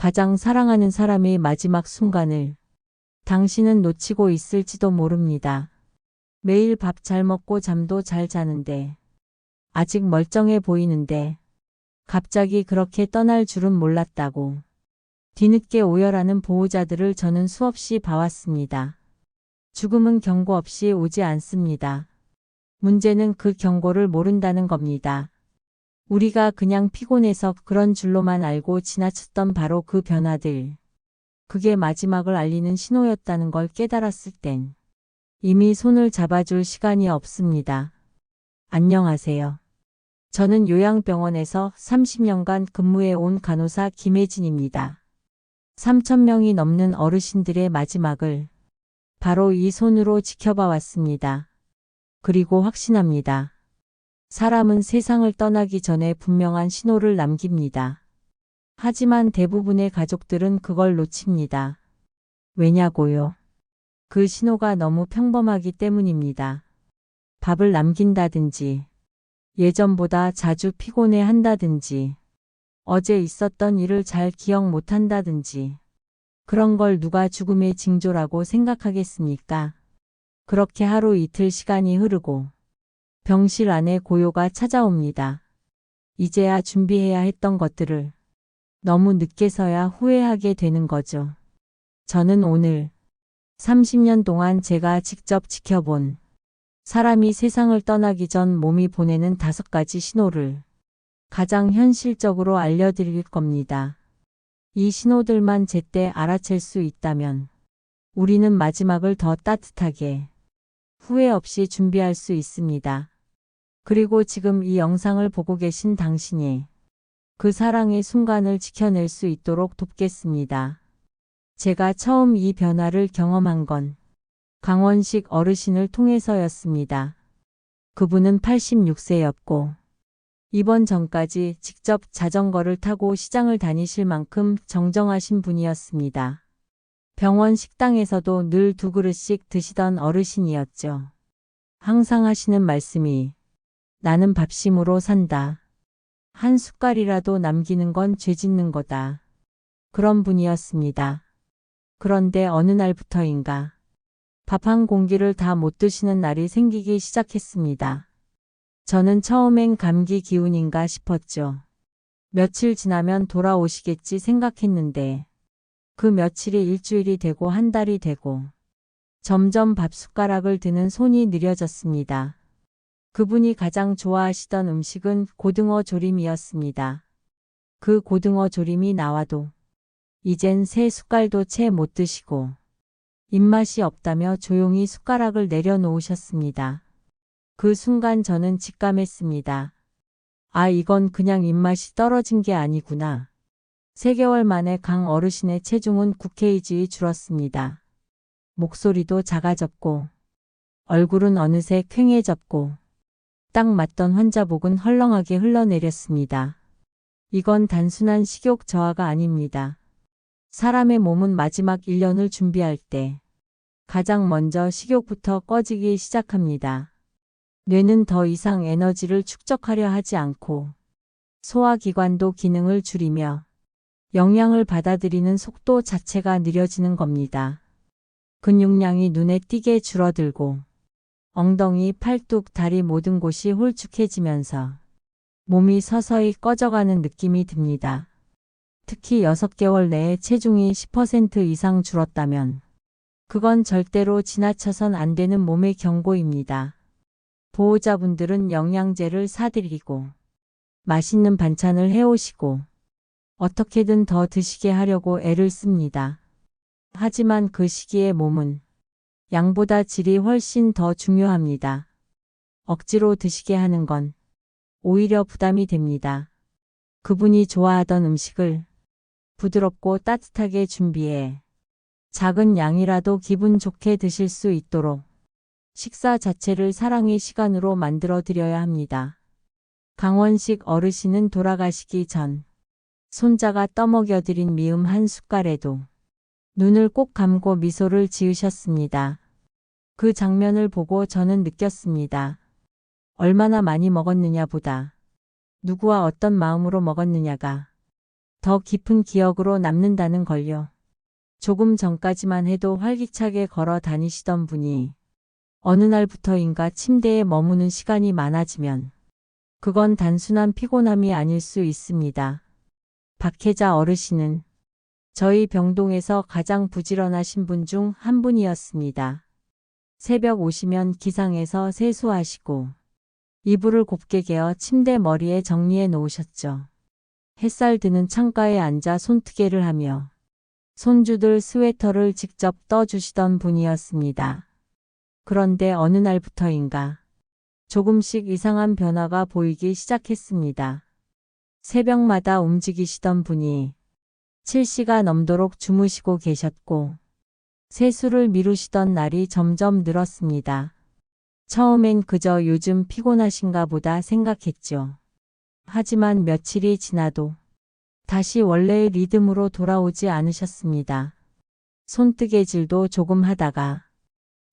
가장 사랑하는 사람의 마지막 순간을 당신은 놓치고 있을지도 모릅니다. 매일 밥 잘 먹고 잠도 잘 자는데, 아직 멀쩡해 보이는데, 갑자기 그렇게 떠날 줄은 몰랐다고. 뒤늦게 오열하는 보호자들을 저는 수없이 봐왔습니다. 죽음은 경고 없이 오지 않습니다. 문제는 그 경고를 모른다는 겁니다. 우리가 그냥 피곤해서 그런 줄로만 알고 지나쳤던 바로 그 변화들. 그게 마지막을 알리는 신호였다는 걸 깨달았을 땐 이미 손을 잡아줄 시간이 없습니다. 안녕하세요. 저는 요양병원에서 30년간 근무해 온 간호사 김혜진입니다. 3,000명이 넘는 어르신들의 마지막을 바로 이 손으로 지켜봐 왔습니다. 그리고 확신합니다. 사람은 세상을 떠나기 전에 분명한 신호를 남깁니다. 하지만 대부분의 가족들은 그걸 놓칩니다. 왜냐고요? 그 신호가 너무 평범하기 때문입니다. 밥을 남긴다든지, 예전보다 자주 피곤해 한다든지, 어제 있었던 일을 잘 기억 못 한다든지, 그런 걸 누가 죽음의 징조라고 생각하겠습니까? 그렇게 하루 이틀 시간이 흐르고, 병실 안에 고요가 찾아옵니다. 이제야 준비해야 했던 것들을 너무 늦게서야 후회하게 되는 거죠. 저는 오늘 30년 동안 제가 직접 지켜본 사람이 세상을 떠나기 전 몸이 보내는 5가지 신호를 가장 현실적으로 알려드릴 겁니다. 이 신호들만 제때 알아챌 수 있다면 우리는 마지막을 더 따뜻하게 후회 없이 준비할 수 있습니다. 그리고 지금 이 영상을 보고 계신 당신이 그 사랑의 순간을 지켜낼 수 있도록 돕겠습니다. 제가 처음 이 변화를 경험한 건 강원식 어르신을 통해서였습니다. 그분은 86세였고 입원 전까지 직접 자전거를 타고 시장을 다니실 만큼 정정하신 분이었습니다. 병원 식당에서도 늘 2그릇씩 드시던 어르신이었죠. 항상 하시는 말씀이 나는 밥심으로 산다. 한 숟갈이라도 남기는 건 죄 짓는 거다. 그런 분이었습니다. 그런데 어느 날부터인가 밥 한 공기를 다 못 드시는 날이 생기기 시작했습니다. 저는 처음엔 감기 기운인가 싶었죠. 며칠 지나면 돌아오시겠지 생각했는데 그 며칠이 일주일이 되고 한 달이 되고 점점 밥 숟가락을 드는 손이 느려졌습니다. 그분이 가장 좋아하시던 음식은 고등어 조림이었습니다. 그 고등어 조림이 나와도 이젠 3숟갈도 채 못 드시고 입맛이 없다며 조용히 숟가락을 내려놓으셨습니다. 그 순간 저는 직감했습니다. 아, 이건 그냥 입맛이 떨어진 게 아니구나. 3개월 만에 강 어르신의 체중은 9kg이 줄었습니다. 목소리도 작아졌고 얼굴은 어느새 퀭해졌고 딱 맞던 환자복은 헐렁하게 흘러내렸습니다. 이건 단순한 식욕 저하가 아닙니다. 사람의 몸은 마지막 1년을 준비할 때 가장 먼저 식욕부터 꺼지기 시작합니다. 뇌는 더 이상 에너지를 축적하려 하지 않고 소화기관도 기능을 줄이며 영양을 받아들이는 속도 자체가 느려지는 겁니다. 근육량이 눈에 띄게 줄어들고 엉덩이, 팔뚝, 다리 모든 곳이 홀쭉해지면서 몸이 서서히 꺼져가는 느낌이 듭니다. 특히 6개월 내에 체중이 10% 이상 줄었다면 그건 절대로 지나쳐선 안 되는 몸의 경고입니다. 보호자분들은 영양제를 사드리고 맛있는 반찬을 해오시고 어떻게든 더 드시게 하려고 애를 씁니다. 하지만 그 시기에 몸은 양보다 질이 훨씬 더 중요합니다. 억지로 드시게 하는 건 오히려 부담이 됩니다. 그분이 좋아하던 음식을 부드럽고 따뜻하게 준비해 작은 양이라도 기분 좋게 드실 수 있도록 식사 자체를 사랑의 시간으로 만들어 드려야 합니다. 강원식 어르신은 돌아가시기 전 손자가 떠먹여드린 미음 한 숟갈에도 눈을 꼭 감고 미소를 지으셨습니다. 그 장면을 보고 저는 느꼈습니다. 얼마나 많이 먹었느냐보다 누구와 어떤 마음으로 먹었느냐가 더 깊은 기억으로 남는다는 걸요. 조금 전까지만 해도 활기차게 걸어 다니시던 분이 어느 날부터인가 침대에 머무는 시간이 많아지면 그건 단순한 피곤함이 아닐 수 있습니다. 박혜자 어르신은 저희 병동에서 가장 부지런하신 분 중 한 분이었습니다. 새벽 오시면 기상해서 세수하시고 이불을 곱게 개어 침대 머리에 정리해 놓으셨죠. 햇살 드는 창가에 앉아 손뜨개를 하며 손주들 스웨터를 직접 떠주시던 분이었습니다. 그런데 어느 날부터인가 조금씩 이상한 변화가 보이기 시작했습니다. 새벽마다 움직이시던 분이 7시가 넘도록 주무시고 계셨고 세수를 미루시던 날이 점점 늘었습니다. 처음엔 그저 요즘 피곤하신가 보다 생각했죠. 하지만 며칠이 지나도 다시 원래의 리듬으로 돌아오지 않으셨습니다. 손뜨개질도 조금 하다가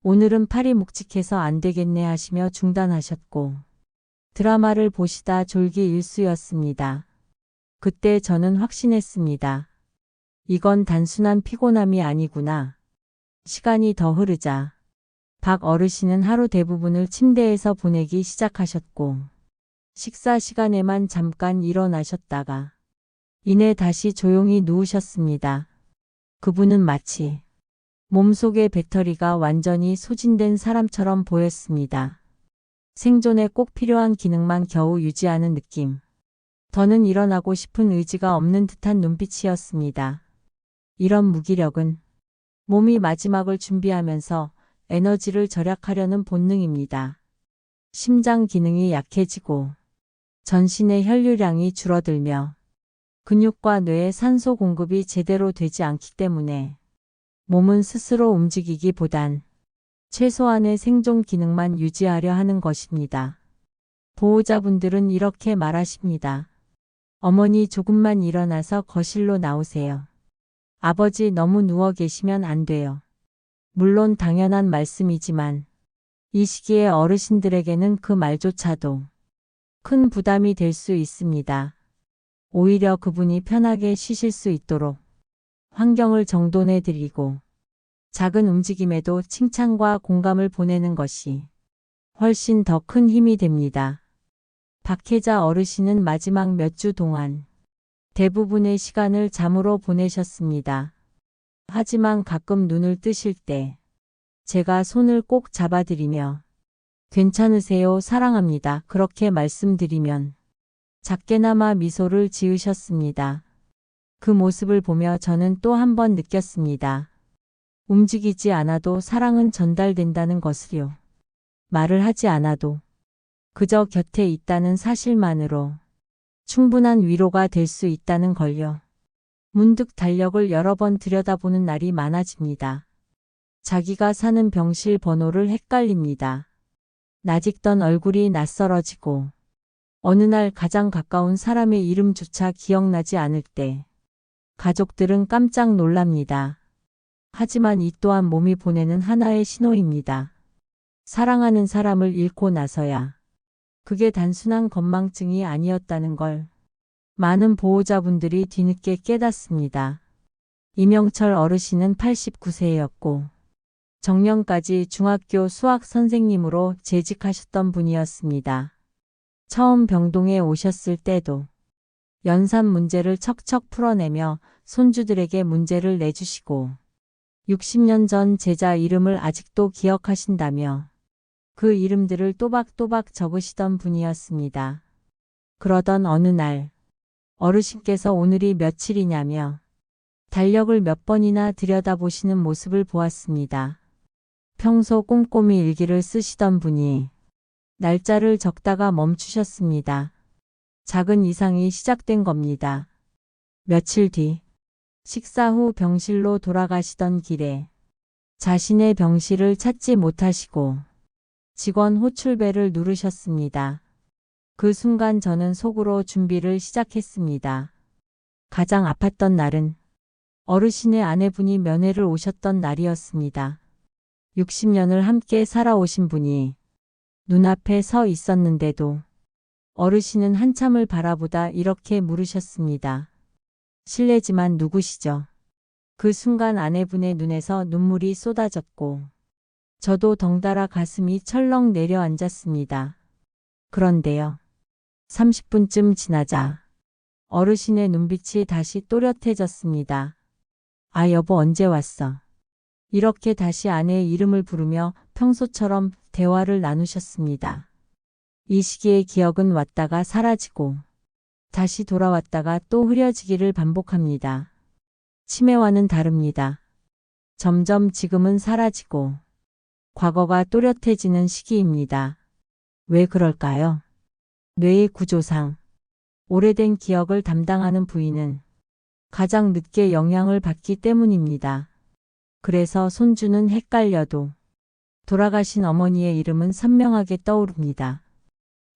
오늘은 팔이 묵직해서 안 되겠네 하시며 중단하셨고 드라마를 보시다 졸기 일쑤였습니다. 그때 저는 확신했습니다. 이건 단순한 피곤함이 아니구나. 시간이 더 흐르자 박 어르신은 하루 대부분을 침대에서 보내기 시작하셨고 식사 시간에만 잠깐 일어나셨다가 이내 다시 조용히 누우셨습니다. 그분은 마치 몸속의 배터리가 완전히 소진된 사람처럼 보였습니다. 생존에 꼭 필요한 기능만 겨우 유지하는 느낌. 더는 일어나고 싶은 의지가 없는 듯한 눈빛이었습니다. 이런 무기력은 몸이 마지막을 준비하면서 에너지를 절약하려는 본능입니다. 심장 기능이 약해지고 전신의 혈류량이 줄어들며 근육과 뇌에 산소 공급이 제대로 되지 않기 때문에 몸은 스스로 움직이기보단 최소한의 생존 기능만 유지하려 하는 것입니다. 보호자분들은 이렇게 말하십니다. 어머니 조금만 일어나서 거실로 나오세요. 아버지 너무 누워 계시면 안 돼요. 물론 당연한 말씀이지만 이 시기에 어르신들에게는 그 말조차도 큰 부담이 될 수 있습니다. 오히려 그분이 편하게 쉬실 수 있도록 환경을 정돈해 드리고 작은 움직임에도 칭찬과 공감을 보내는 것이 훨씬 더 큰 힘이 됩니다. 박혜자 어르신은 마지막 몇 주 동안 대부분의 시간을 잠으로 보내셨습니다. 하지만 가끔 눈을 뜨실 때 제가 손을 꼭 잡아드리며 괜찮으세요? 사랑합니다. 그렇게 말씀드리면 작게나마 미소를 지으셨습니다. 그 모습을 보며 저는 또 한 번 느꼈습니다. 움직이지 않아도 사랑은 전달된다는 것을요. 말을 하지 않아도 그저 곁에 있다는 사실만으로 충분한 위로가 될 수 있다는 걸요. 문득 달력을 여러 번 들여다보는 날이 많아집니다. 자기가 사는 병실 번호를 헷갈립니다. 낯익던 얼굴이 낯설어지고 어느 날 가장 가까운 사람의 이름조차 기억나지 않을 때 가족들은 깜짝 놀랍니다. 하지만 이 또한 몸이 보내는 하나의 신호입니다. 사랑하는 사람을 잃고 나서야 그게 단순한 건망증이 아니었다는 걸 많은 보호자분들이 뒤늦게 깨닫습니다. 이명철 어르신은 89세였고 정년까지 중학교 수학 선생님으로 재직하셨던 분이었습니다. 처음 병동에 오셨을 때도 연산 문제를 척척 풀어내며 손주들에게 문제를 내주시고 60년 전 제자 이름을 아직도 기억하신다며 그 이름들을 또박또박 적으시던 분이었습니다. 그러던 어느 날 어르신께서 오늘이 며칠이냐며 달력을 몇 번이나 들여다보시는 모습을 보았습니다. 평소 꼼꼼히 일기를 쓰시던 분이 날짜를 적다가 멈추셨습니다. 작은 이상이 시작된 겁니다. 며칠 뒤 식사 후 병실로 돌아가시던 길에 자신의 병실을 찾지 못하시고 직원 호출벨을 누르셨습니다. 그 순간 저는 속으로 준비를 시작했습니다. 가장 아팠던 날은 어르신의 아내분이 면회를 오셨던 날이었습니다. 60년을 함께 살아오신 분이 눈앞에 서 있었는데도 어르신은 한참을 바라보다 이렇게 물으셨습니다. 실례지만 누구시죠? 그 순간 아내분의 눈에서 눈물이 쏟아졌고 저도 덩달아 가슴이 철렁 내려앉았습니다. 그런데요. 30분쯤 지나자 어르신의 눈빛이 다시 또렷해졌습니다. 아, 여보 언제 왔어? 이렇게 다시 아내의 이름을 부르며 평소처럼 대화를 나누셨습니다. 이 시기의 기억은 왔다가 사라지고 다시 돌아왔다가 또 흐려지기를 반복합니다. 치매와는 다릅니다. 점점 지금은 사라지고 과거가 또렷해지는 시기입니다. 왜 그럴까요? 뇌의 구조상 오래된 기억을 담당하는 부위는 가장 늦게 영향을 받기 때문입니다. 그래서 손주는 헷갈려도 돌아가신 어머니의 이름은 선명하게 떠오릅니다.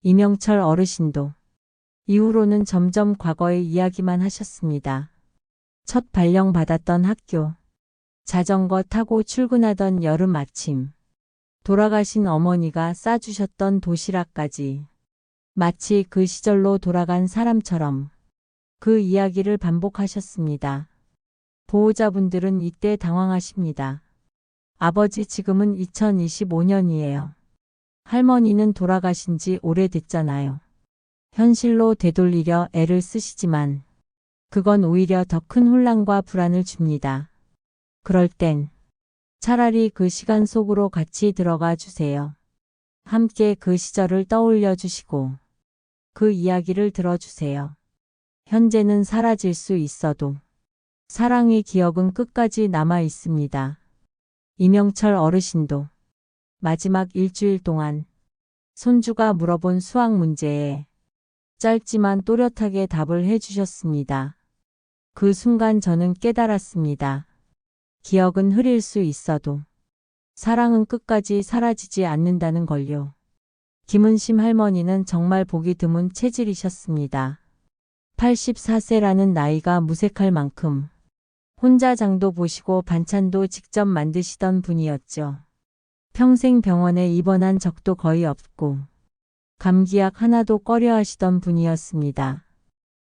이명철 어르신도 이후로는 점점 과거의 이야기만 하셨습니다. 첫 발령받았던 학교, 자전거 타고 출근하던 여름 아침, 돌아가신 어머니가 싸주셨던 도시락까지 마치 그 시절로 돌아간 사람처럼 그 이야기를 반복하셨습니다. 보호자분들은 이때 당황하십니다. 아버지 지금은 2025년이에요. 할머니는 돌아가신 지 오래됐잖아요. 현실로 되돌리려 애를 쓰시지만 그건 오히려 더 큰 혼란과 불안을 줍니다. 그럴 땐 차라리 그 시간 속으로 같이 들어가 주세요. 함께 그 시절을 떠올려 주시고 그 이야기를 들어주세요. 현재는 사라질 수 있어도 사랑의 기억은 끝까지 남아 있습니다. 이명철 어르신도 마지막 일주일 동안 손주가 물어본 수학 문제에 짧지만 또렷하게 답을 해주셨습니다. 그 순간 저는 깨달았습니다. 기억은 흐릴 수 있어도 사랑은 끝까지 사라지지 않는다는 걸요. 김은심 할머니는 정말 보기 드문 체질이셨습니다. 84세라는 나이가 무색할 만큼 혼자 장도 보시고 반찬도 직접 만드시던 분이었죠. 평생 병원에 입원한 적도 거의 없고 감기약 하나도 꺼려 하시던 분이었습니다.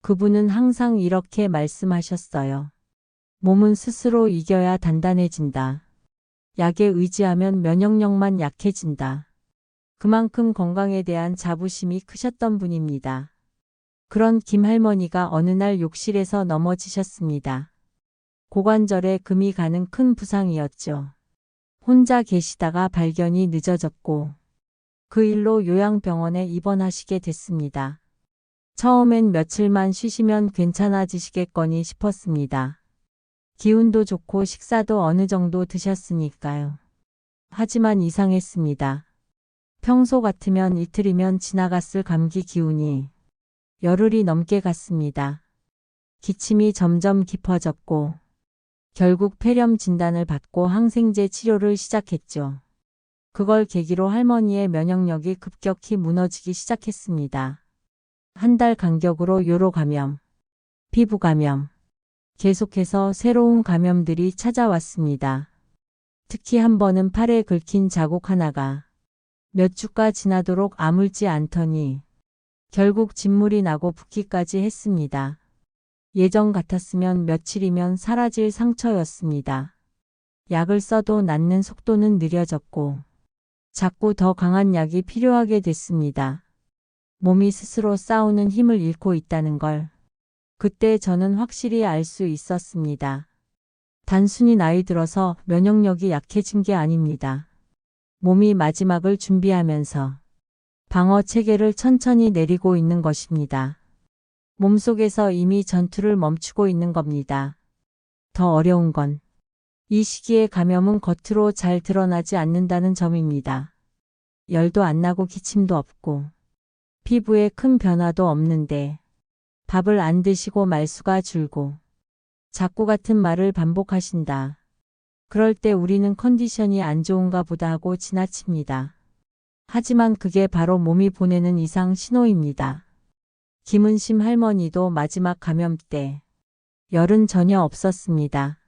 그분은 항상 이렇게 말씀하셨어요. 몸은 스스로 이겨야 단단해진다. 약에 의지하면 면역력만 약해진다. 그만큼 건강에 대한 자부심이 크셨던 분입니다. 그런 김 할머니가 어느 날 욕실에서 넘어지셨습니다. 고관절에 금이 가는 큰 부상이었죠. 혼자 계시다가 발견이 늦어졌고 그 일로 요양병원에 입원하시게 됐습니다. 처음엔 며칠만 쉬시면 괜찮아지시겠거니 싶었습니다. 기운도 좋고 식사도 어느 정도 드셨으니까요. 하지만 이상했습니다. 평소 같으면 이틀이면 지나갔을 감기 기운이 열흘이 넘게 갔습니다. 기침이 점점 깊어졌고 결국 폐렴 진단을 받고 항생제 치료를 시작했죠. 그걸 계기로 할머니의 면역력이 급격히 무너지기 시작했습니다. 한 달 간격으로 요로 감염, 피부 감염, 계속해서 새로운 감염들이 찾아왔습니다. 특히 한 번은 팔에 긁힌 자국 하나가 몇 주가 지나도록 아물지 않더니 결국 진물이 나고 붓기까지 했습니다. 예전 같았으면 며칠이면 사라질 상처였습니다. 약을 써도 낫는 속도는 느려졌고 자꾸 더 강한 약이 필요하게 됐습니다. 몸이 스스로 싸우는 힘을 잃고 있다는 걸 그때 저는 확실히 알 수 있었습니다. 단순히 나이 들어서 면역력이 약해진 게 아닙니다. 몸이 마지막을 준비하면서 방어 체계를 천천히 내리고 있는 것입니다. 몸속에서 이미 전투를 멈추고 있는 겁니다. 더 어려운 건 이 시기의 감염은 겉으로 잘 드러나지 않는다는 점입니다. 열도 안 나고 기침도 없고 피부에 큰 변화도 없는데 밥을 안 드시고 말수가 줄고 자꾸 같은 말을 반복하신다. 그럴 때 우리는 컨디션이 안 좋은가 보다 하고 지나칩니다. 하지만 그게 바로 몸이 보내는 이상 신호입니다. 김은심 할머니도 마지막 감염 때 열은 전혀 없었습니다.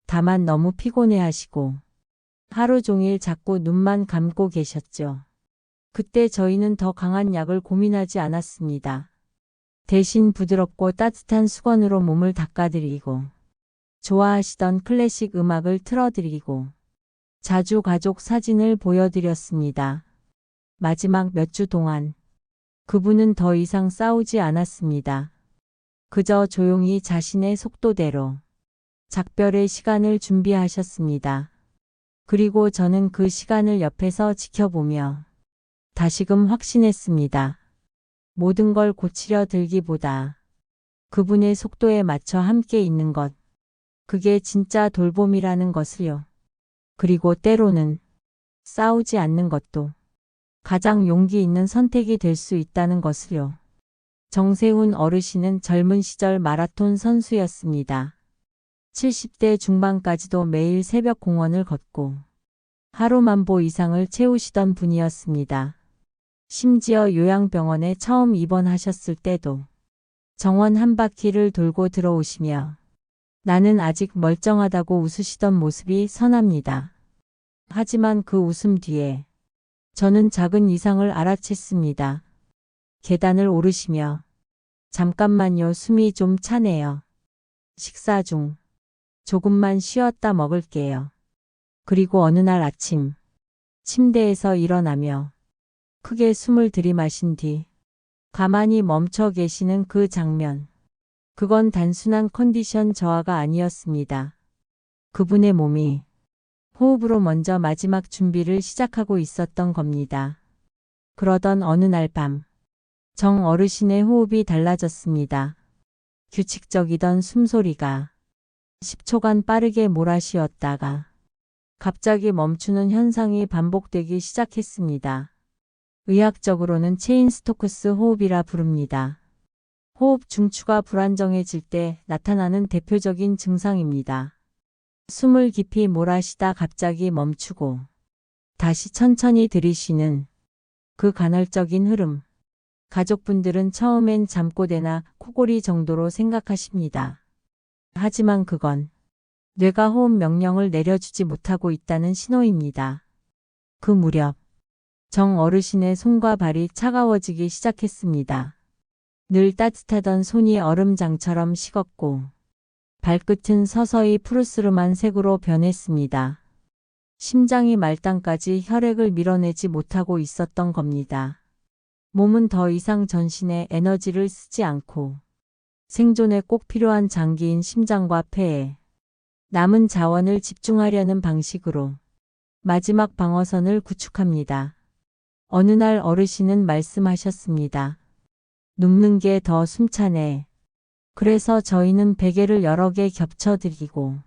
다만 너무 피곤해하시고 하루 종일 자꾸 눈만 감고 계셨죠. 그때 저희는 더 강한 약을 고민하지 않았습니다. 대신 부드럽고 따뜻한 수건으로 몸을 닦아드리고 좋아하시던 클래식 음악을 틀어드리고 자주 가족 사진을 보여드렸습니다. 마지막 몇 주 동안 그분은 더 이상 싸우지 않았습니다. 그저 조용히 자신의 속도대로 작별의 시간을 준비하셨습니다. 그리고 저는 그 시간을 옆에서 지켜보며 다시금 확신했습니다. 모든 걸 고치려 들기보다 그분의 속도에 맞춰 함께 있는 것, 그게 진짜 돌봄이라는 것을요. 그리고 때로는 싸우지 않는 것도 가장 용기 있는 선택이 될 수 있다는 것을요. 정세훈 어르신은 젊은 시절 마라톤 선수였습니다. 70대 중반까지도 매일 새벽 공원을 걷고 하루 만보 이상을 채우시던 분이었습니다. 심지어 요양병원에 처음 입원하셨을 때도 정원 한 바퀴를 돌고 들어오시며 나는 아직 멀쩡하다고 웃으시던 모습이 선합니다. 하지만 그 웃음 뒤에 저는 작은 이상을 알아챘습니다. 계단을 오르시며 잠깐만요, 숨이 좀 차네요. 식사 중 조금만 쉬었다 먹을게요. 그리고 어느 날 아침 침대에서 일어나며 크게 숨을 들이마신 뒤 가만히 멈춰 계시는 그 장면. 그건 단순한 컨디션 저하가 아니었습니다. 그분의 몸이 호흡으로 먼저 마지막 준비를 시작하고 있었던 겁니다. 그러던 어느 날 밤, 정 어르신의 호흡이 달라졌습니다. 규칙적이던 숨소리가 10초간 빠르게 몰아쉬었다가 갑자기 멈추는 현상이 반복되기 시작했습니다. 의학적으로는 체인 스토크스 호흡이라 부릅니다. 호흡 중추가 불안정해질 때 나타나는 대표적인 증상입니다. 숨을 깊이 몰아쉬다 갑자기 멈추고 다시 천천히 들이쉬는 그 간헐적인 흐름. 가족분들은 처음엔 잠꼬대나 코골이 정도로 생각하십니다. 하지만 그건 뇌가 호흡 명령을 내려주지 못하고 있다는 신호입니다. 그 무렵 정 어르신의 손과 발이 차가워지기 시작했습니다. 늘 따뜻하던 손이 얼음장처럼 식었고 발끝은 서서히 푸르스름한 색으로 변했습니다. 심장이 말단까지 혈액을 밀어내지 못하고 있었던 겁니다. 몸은 더 이상 전신에 에너지를 쓰지 않고 생존에 꼭 필요한 장기인 심장과 폐에 남은 자원을 집중하려는 방식으로 마지막 방어선을 구축합니다. 어느 날 어르신은 말씀하셨습니다. 눕는 게 더 숨차네. 그래서 저희는 베개를 여러 개 겹쳐드리고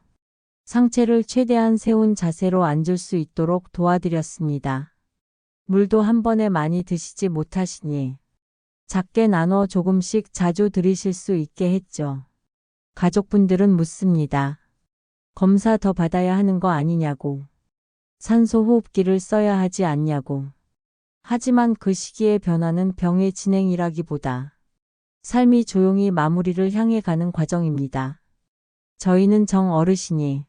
상체를 최대한 세운 자세로 앉을 수 있도록 도와드렸습니다. 물도 한 번에 많이 드시지 못하시니 작게 나눠 조금씩 자주 들이실 수 있게 했죠. 가족분들은 묻습니다. 검사 더 받아야 하는 거 아니냐고. 산소 호흡기를 써야 하지 않냐고. 하지만 그 시기의 변화는 병의 진행이라기보다 삶이 조용히 마무리를 향해 가는 과정입니다. 저희는 정 어르신이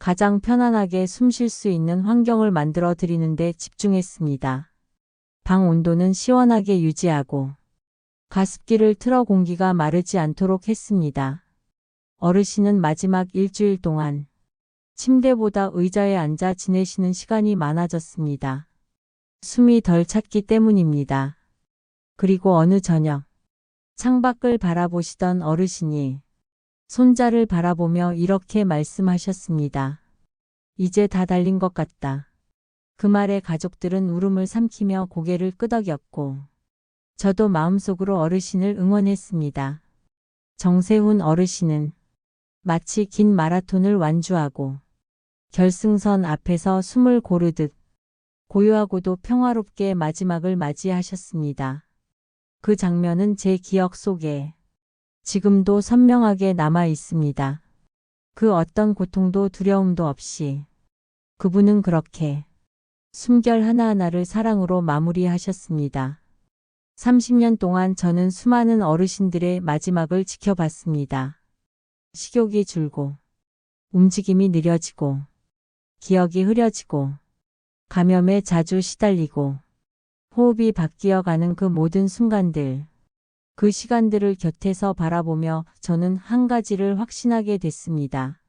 가장 편안하게 숨 쉴 수 있는 환경을 만들어 드리는 데 집중했습니다. 방 온도는 시원하게 유지하고 가습기를 틀어 공기가 마르지 않도록 했습니다. 어르신은 마지막 일주일 동안 침대보다 의자에 앉아 지내시는 시간이 많아졌습니다. 숨이 덜 찼기 때문입니다. 그리고 어느 저녁 창밖을 바라보시던 어르신이 손자를 바라보며 이렇게 말씀하셨습니다. 이제 다 달린 것 같다. 그 말에 가족들은 울음을 삼키며 고개를 끄덕였고 저도 마음속으로 어르신을 응원했습니다. 정세훈 어르신은 마치 긴 마라톤을 완주하고 결승선 앞에서 숨을 고르듯 고요하고도 평화롭게 마지막을 맞이하셨습니다. 그 장면은 제 기억 속에 지금도 선명하게 남아 있습니다. 그 어떤 고통도 두려움도 없이 그분은 그렇게 숨결 하나하나를 사랑으로 마무리하셨습니다. 30년 동안 저는 수많은 어르신들의 마지막을 지켜봤습니다. 식욕이 줄고 움직임이 느려지고 기억이 흐려지고 감염에 자주 시달리고 호흡이 바뀌어가는 그 모든 순간들. 그 시간들을 곁에서 바라보며 저는 한 가지를 확신하게 됐습니다.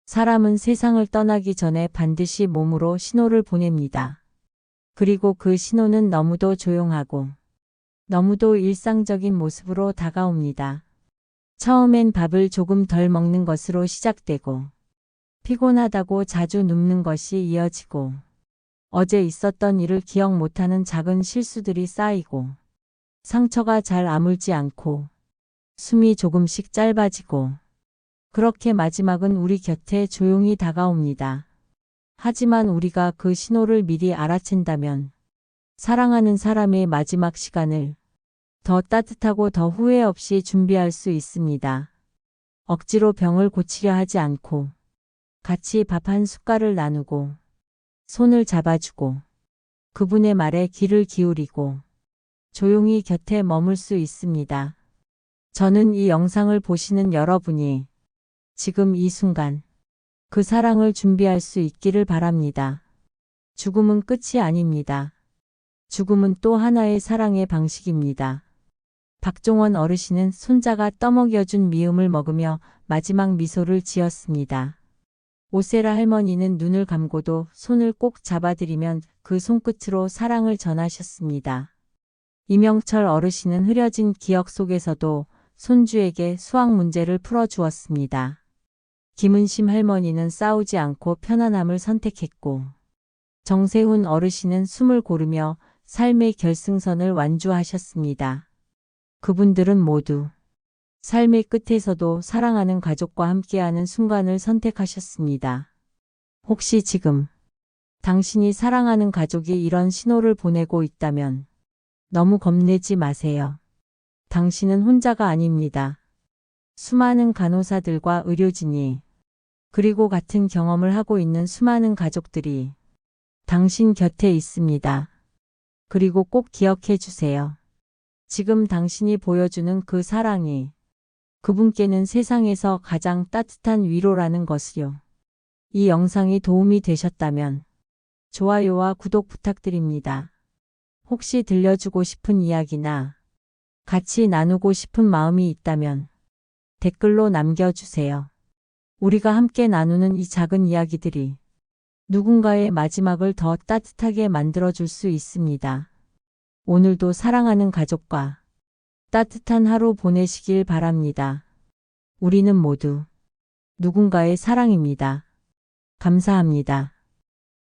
사람은 세상을 떠나기 전에 반드시 몸으로 신호를 보냅니다. 그리고 그 신호는 너무도 조용하고 너무도 일상적인 모습으로 다가옵니다. 처음엔 밥을 조금 덜 먹는 것으로 시작되고 피곤하다고 자주 눕는 것이 이어지고 어제 있었던 일을 기억 못하는 작은 실수들이 쌓이고 상처가 잘 아물지 않고 숨이 조금씩 짧아지고 그렇게 마지막은 우리 곁에 조용히 다가옵니다. 하지만 우리가 그 신호를 미리 알아챈다면 사랑하는 사람의 마지막 시간을 더 따뜻하고 더 후회 없이 준비할 수 있습니다. 억지로 병을 고치려 하지 않고 같이 밥 한 숟갈을 나누고 손을 잡아주고 그분의 말에 귀를 기울이고 조용히 곁에 머물 수 있습니다. 저는 이 영상을 보시는 여러분이 지금 이 순간 그 사랑을 준비할 수 있기를 바랍니다. 죽음은 끝이 아닙니다. 죽음은 또 하나의 사랑의 방식입니다. 박종원 어르신은 손자가 떠먹여준 미음을 먹으며 마지막 미소를 지었습니다. 오세라 할머니는 눈을 감고도 손을 꼭 잡아들이면 그 손끝으로 사랑을 전하셨습니다. 이명철 어르신은 흐려진 기억 속에서도 손주에게 수학 문제를 풀어주었습니다. 김은심 할머니는 싸우지 않고 편안함을 선택했고 정세훈 어르신은 숨을 고르며 삶의 결승선을 완주하셨습니다. 그분들은 모두 삶의 끝에서도 사랑하는 가족과 함께하는 순간을 선택하셨습니다. 혹시 지금 당신이 사랑하는 가족이 이런 신호를 보내고 있다면 너무 겁내지 마세요. 당신은 혼자가 아닙니다. 수많은 간호사들과 의료진이 그리고 같은 경험을 하고 있는 수많은 가족들이 당신 곁에 있습니다. 그리고 꼭 기억해 주세요. 지금 당신이 보여주는 그 사랑이 그분께는 세상에서 가장 따뜻한 위로라는 것을요. 이 영상이 도움이 되셨다면 좋아요와 구독 부탁드립니다. 혹시 들려주고 싶은 이야기나 같이 나누고 싶은 마음이 있다면 댓글로 남겨주세요. 우리가 함께 나누는 이 작은 이야기들이 누군가의 마지막을 더 따뜻하게 만들어줄 수 있습니다. 오늘도 사랑하는 가족과 따뜻한 하루 보내시길 바랍니다. 우리는 모두 누군가의 사랑입니다. 감사합니다.